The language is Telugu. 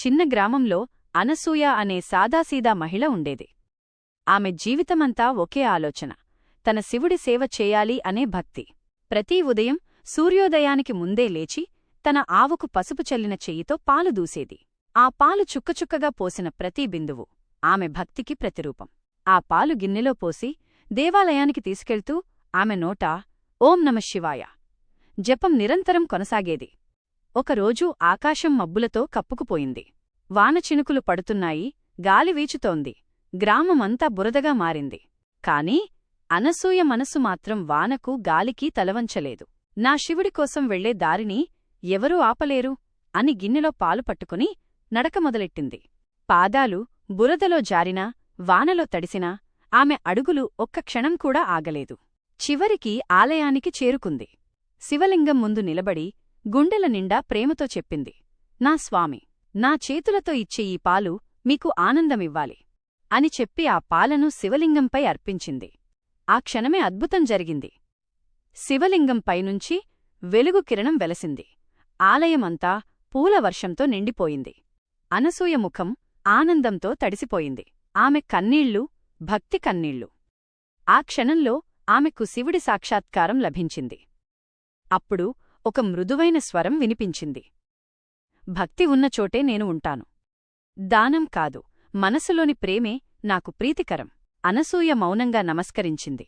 చిన్న గ్రామంలో అనసూయ అనే సాదాసీదా మహిళ ఉండేది. ఆమె జీవితమంతా ఒకే ఆలోచన, తన శివుడి సేవ చేయాలి అనే భక్తి. ప్రతి ఉదయం సూర్యోదయానికి ముందే లేచి తన ఆవుకు పసుపు చల్లిన చెయ్యితో పాలు దూసేది. ఆ పాలు చుక్కచుక్కగా పోసిన ప్రతి బిందువు ఆమె భక్తికి ప్రతిరూపం. ఆ పాలు గిన్నెలో పోసి దేవాలయానికి తీసుకెళ్తూ ఆమె నోట ఓం నమఃశివాయ జపం నిరంతరం కొనసాగేది. ఒకరోజు ఆకాశం మబ్బులతో కప్పుకుపోయింది. వానచినుకులు పడుతున్నాయి, గాలి వీచుతోంది. గ్రామమంతా బురదగా మారింది. కాని అనసూయ మనసు మాత్రం వానకు గాలికీ తలవంచలేదు. నా శివుడి కోసం వెళ్లే దారిని ఎవరూ ఆపలేరు అని గిన్నెలో పాలు పట్టుకుని నడక మొదలెట్టింది. పాదాలు బురదలో జారినా, వానలో తడిసినా ఆమె అడుగులు ఒక్క క్షణం కూడా ఆగలేదు. చివరికి ఆలయానికి చేరుకుంది. శివలింగం ముందు నిలబడి గుండెల నిండా ప్రేమతో చెప్పింది, నా స్వామి, నా చేతులతో ఇచ్చే ఈ పాలు మీకు ఆనందమివ్వాలి అని చెప్పి ఆ పాలను శివలింగంపై అర్పించింది. ఆ క్షణమే అద్భుతం జరిగింది. శివలింగంపైనుంచి వెలుగు కిరణం వెలసింది. ఆలయమంతా పూలవర్షంతో నిండిపోయింది. అనసూయ ముఖం ఆనందంతో తడిసిపోయింది. ఆమె కన్నీళ్లు భక్తి కన్నీళ్లు. ఆ క్షణంలో ఆమెకు శివుడి సాక్షాత్కారం లభించింది. అప్పుడు ఒక మృదువైన స్వరం వినిపించింది, భక్తి ఉన్నచోటే నేను ఉంటాను. దానం కాదు, మనసులోని ప్రేమే నాకు ప్రీతికరం. అనసూయ మౌనంగా నమస్కరించింది.